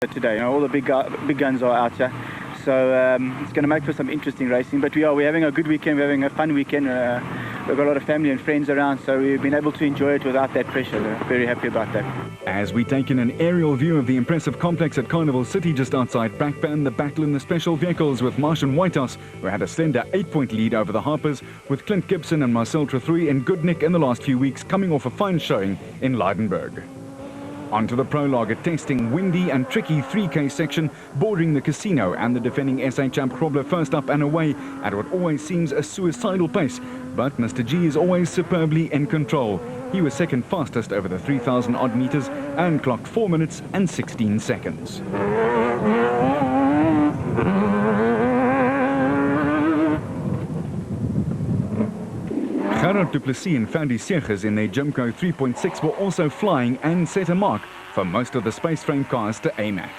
today. You know, all the big guns are out here, so it's going to make for some interesting racing. But we're having a good weekend. We're having a fun weekend. We've got a lot of family and friends around, so we've been able to enjoy it without that pressure. We're very happy about that. As we take in an aerial view of the impressive complex at Carnival City just outside Brakpan, the battle in the special vehicles with Marsh and Whitehouse, who had a slender 8-point lead over the Harpers, with Clint Gibson and Marcel Trethroy in good nick in the last few weeks, coming off a fine showing in Lydenburg. Onto the prologue, a testing, windy and tricky 3K section bordering the casino, and the defending SA champ Grobler first up and away at what always seems a suicidal pace. But Mr. G is always superbly in control. He was second fastest over the 3,000 odd meters and clocked 4 minutes and 16 seconds. Gerard du Plessis and Fandi Segers in their Jimco 3.6 were also flying and set a mark for most of the space frame cars to aim at.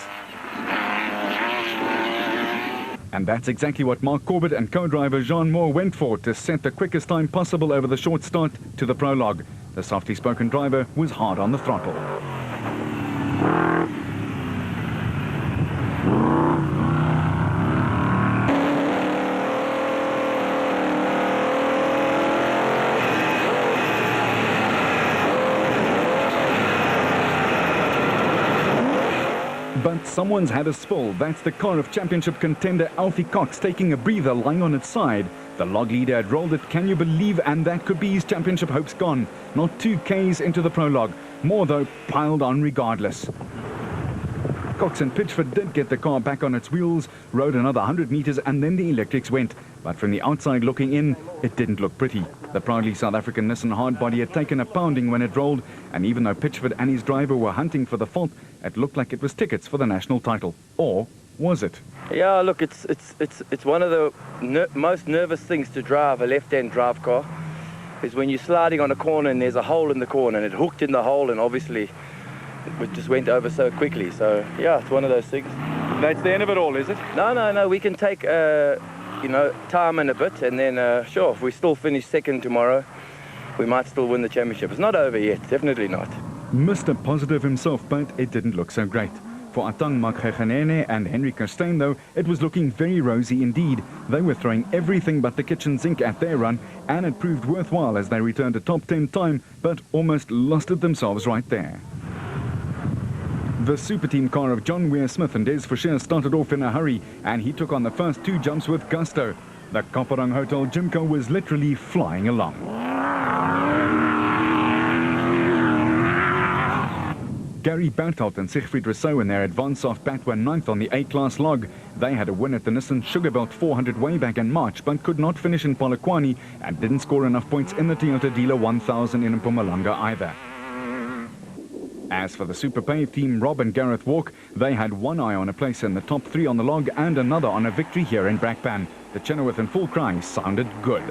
And that's exactly what Mark Corbett and co-driver Jean Moore went for, to set the quickest time possible over the short start to the prologue. The softly spoken driver was hard on the throttle. But someone's had a spill. That's the car of championship contender Alfie Cox taking a breather, lying on its side. The log leader had rolled it, can you believe? And that could be his championship hopes gone. Not 2Ks into the prologue. More, though, piled on regardless. Cox and Pitchford did get the car back on its wheels, rode another 100 meters, and then the electrics went. But from the outside looking in, it didn't look pretty. The proudly South African Nissan hardbody had taken a pounding when it rolled, and even though Pitchford and his driver were hunting for the fault, it looked like it was tickets for the national title. Or was it? Yeah, look, it's one of the most nervous things to drive a left-hand drive car, is when you're sliding on a corner and there's a hole in the corner, and it hooked in the hole, and obviously it just went over so quickly. So yeah, it's one of those things. That's the end of it all, is it? No, we can take time and a bit, and then sure, if we still finish second tomorrow, we might still win the championship. It's not over yet, definitely not. Mr. Positive himself, but it didn't look so great. For Atang Makgeganene and Henry Kirstein, though, it was looking very rosy indeed. They were throwing everything but the kitchen sink at their run, and it proved worthwhile as they returned a top 10 time, but almost lost it themselves right there. The super team car of John Weir Smith and Des Fischer started off in a hurry, and he took on the first 2 jumps with gusto. The Koparang Hotel Jimco was literally flying along. Gary Bertelt and Siegfried Rousseau in their advanced soft bat were 9th on the A-class log. They had a win at the Nissan Sugarbelt 400 way back in March, but could not finish in Polokwane and didn't score enough points in the Toyota Dealer 1000 in Mpumalanga either. As for the Super Pay team, Rob and Gareth Walk, they had one eye on a place in the top 3 on the log and another on a victory here in Brakpan. The Chenoweth and Full Cry sounded good.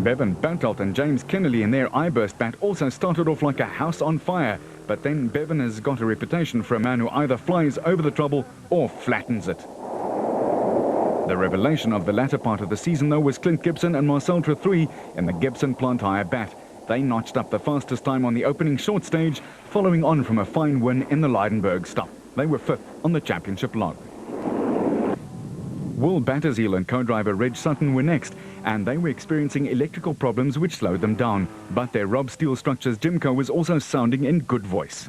Bevan Bertelt and James Kennelly in their I-burst bat also started off like a house on fire, but then Bevan has got a reputation for a man who either flies over the trouble or flattens it. The revelation of the latter part of the season, though, was Clint Gibson and Marcel Trethroy in the Gibson Plant Hire bat. They notched up the fastest time on the opening short stage, following on from a fine win in the Lydenburg stop. They were 5th on the championship log. Will Battershill and co-driver Reg Sutton were next, and they were experiencing electrical problems which slowed them down. But their Rob Steel Structures Jimco was also sounding in good voice.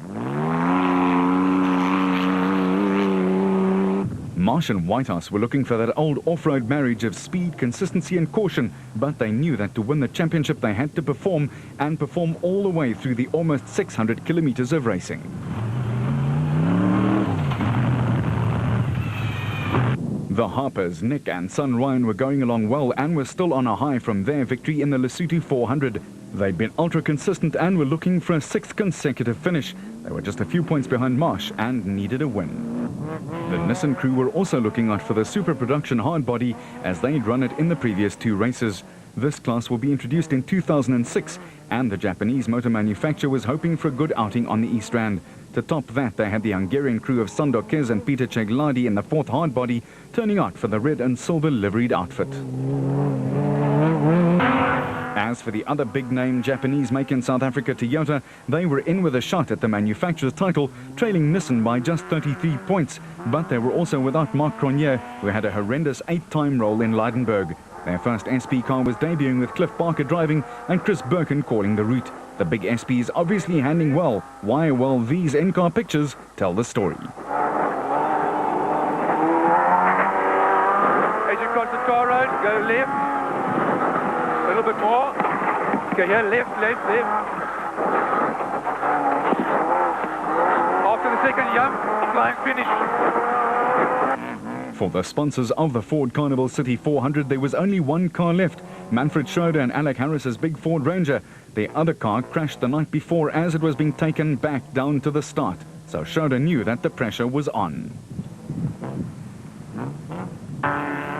Marsh and Whitehouse were looking for that old off-road marriage of speed, consistency and caution, but they knew that to win the championship they had to perform, and perform all the way through the almost 600 kilometers of racing. The Harpers, Nick and son Ryan, were going along well and were still on a high from their victory in the Lesotho 400. They'd been ultra consistent and were looking for a 6th consecutive finish. They were just a few points behind Marsh and needed a win. The Nissan crew were also looking out for the super production hardbody, as they'd run it in the previous 2 races. This class will be introduced in 2006, and the Japanese motor manufacturer was hoping for a good outing on the East Rand. To top that, they had the Hungarian crew of Sandor Kez and Peter Chegladi in the 4th hardbody, turning out for the red and silver liveried outfit. As for the other big-name Japanese make in South Africa, Toyota, they were in with a shot at the manufacturer's title, trailing Nissan by just 33 points. But they were also without Marc Cronier, who had a horrendous 8-time roll in Leidenburg. Their first SP car was debuting with Cliff Barker driving and Chris Birkin calling the route. The big SP is obviously handling well. Why? Well, these in-car pictures tell the story. As you cross the car road, go left. A little bit more. Go here, left. After the second jump, flying finish. For the sponsors of the Ford Carnival City 400, there was only one car left, Manfred Schroeder and Alec Harris's big Ford Ranger. The other car crashed the night before as it was being taken back down to the start, so Schroeder knew that the pressure was on.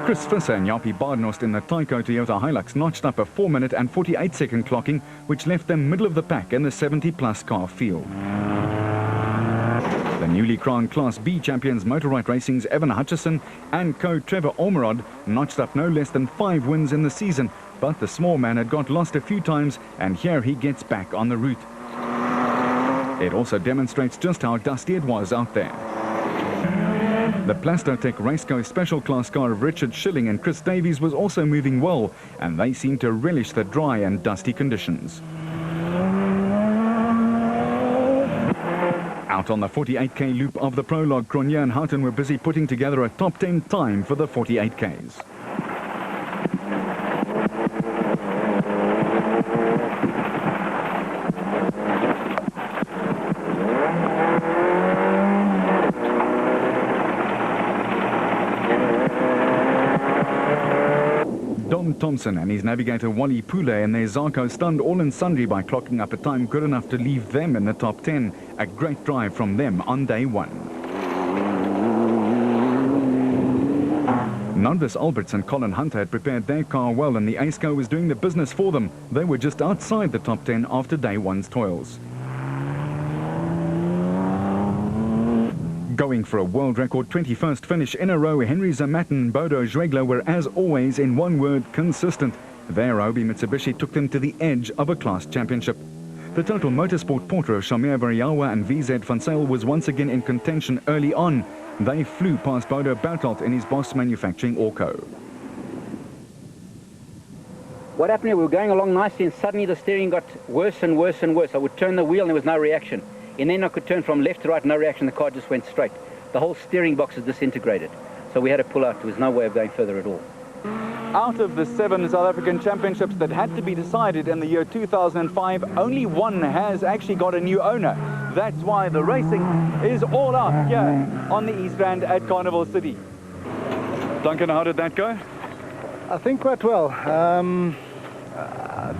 Chris Visser and Jaapie Badenhorst in the Tyco Toyota Hilux notched up a 4-minute and 48-second clocking, which left them middle of the pack in the 70-plus car field. The newly crowned Class B champions Motorride Racing's Evan Hutchison and co-Trevor Ormerod notched up no less than 5 wins in the season, but the small man had got lost a few times, and here he gets back on the route. It also demonstrates just how dusty it was out there. The Plastotech Raceco special class car of Richard Schilling and Chris Davies was also moving well, and they seemed to relish the dry and dusty conditions. Out on the 48k loop of the prologue, Cronier and Houghton were busy putting together a top 10 time for the 48ks. Don Thompson and his navigator Wally Poulet and their Zarko stunned all and sundry by clocking up a time good enough to leave them in the top 10. A great drive from them on day one. Nandus Alberts and Colin Hunter had prepared their car well, and the Aceco was doing the business for them. They were just outside the top 10 after day one's toils. Going for a world record 21st finish in a row, Henry Zamatin and Bodo Zwegler were, as always, in one word, consistent. Their Obi Mitsubishi took them to the edge of a class championship. The Total Motorsport porter of Shamir Variawa and VZ Van Zyl was once again in contention early on. They flew past Bodo Bertelt in his Boss Manufacturing Orco. What happened here, we were going along nicely and suddenly the steering got worse and worse and worse. I would turn the wheel and there was no reaction. And then I could turn from left to right, no reaction, the car just went straight. The whole steering box is disintegrated. So we had to pull out, there was no way of going further at all. Out of the 7 South African championships that had to be decided in the year 2005, only one has actually got a new owner. That's why the racing is all out here on the East Rand at Carnival City. Duncan, how did that go? I think quite well.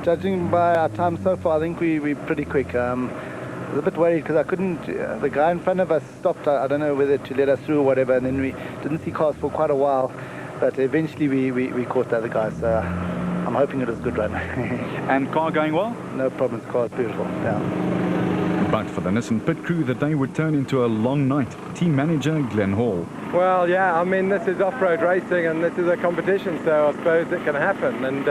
Judging by our time so far, I think we're pretty quick. I was a bit worried because I couldn't, the guy in front of us stopped, I don't know whether to let us through or whatever, and then we didn't see cars for quite a while, but eventually we caught the other guys. I'm hoping it was a good run. And car going well? No problems, car's beautiful, yeah. But for the Nissan pit crew, the day would turn into a long night. Team manager Glenn Hall. Well, yeah, I mean, this is off-road racing and this is a competition, so I suppose it can happen. And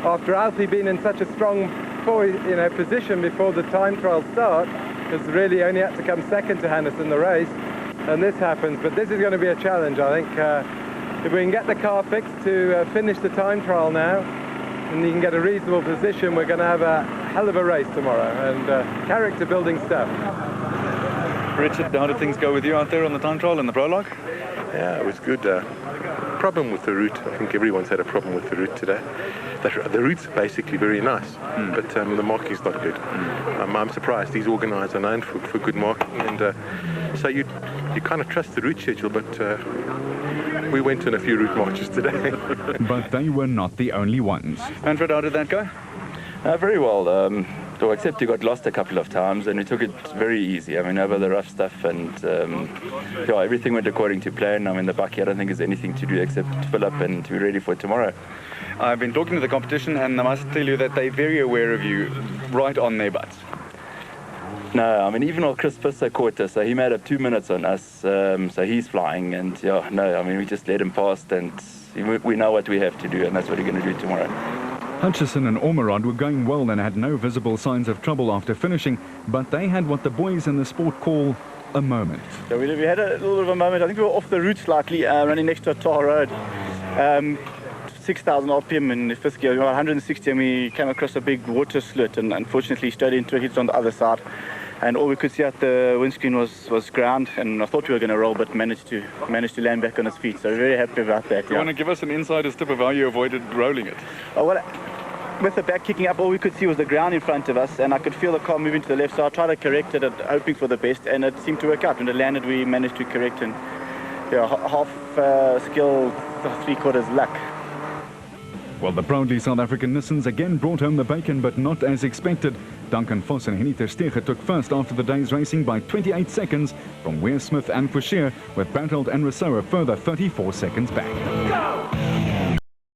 after Alfie being in such a strong position before the time trial start, because really only had to come second to Hannes in the race, and this happens. But this is going to be a challenge, I think. If we can get the car fixed to finish the time trial now, and you can get a reasonable position, we're going to have a hell of a race tomorrow, and character building stuff. Richard, how did things go with you out there on the time trial in the prologue? Yeah, it was good. Problem with the route. I think everyone's had a problem with the route today. The route's basically very nice, but the marking's not good. I'm surprised. These organisers are known for good marking, and so you kind of trust the route schedule, but we went on a few route marches today. But they were not the only ones. Manfred, how did that go? Very well. Except he got lost a couple of times, and we took it very easy. I mean, over the rough stuff, and everything went according to plan. I mean, the bucky, I don't think there's anything to do except fill up and to be ready for tomorrow. I've been talking to the competition, and I must tell you that they're very aware of you, right on their butts. No, I mean, even while Chris Visser caught us, so he made up 2 minutes on us, so he's flying, and we just let him past, and we know what we have to do, and that's what we're going to do tomorrow. Hutchison and Ormerod were going well and had no visible signs of trouble after finishing, but they had what the boys in the sport call a moment. So we had a little bit of a moment. I think we were off the route slightly, running next to a tar road. 6,000 RPM in the fifth gear, we were 160, and we came across a big water slit, and unfortunately straight into it, hit on the other side. And all we could see out the windscreen was ground, and I thought we were going to roll, but managed to land back on its feet. So we're very happy about that. You want to give us an insider's tip of how you avoided rolling it? Oh, well, with the back kicking up, all we could see was the ground in front of us, and I could feel the car moving to the left, so I tried to correct it, hoping for the best, and it seemed to work out. When it landed, we managed to correct, and half skill, three-quarters luck. Well, the proudly South African Nissans again brought home the bacon, but not as expected. Duncan Vos and Henny ter Steege took first after the day's racing by 28 seconds from Weir Smith and Forshire, with Bartelt and Rousseau a further 34 seconds back. Go!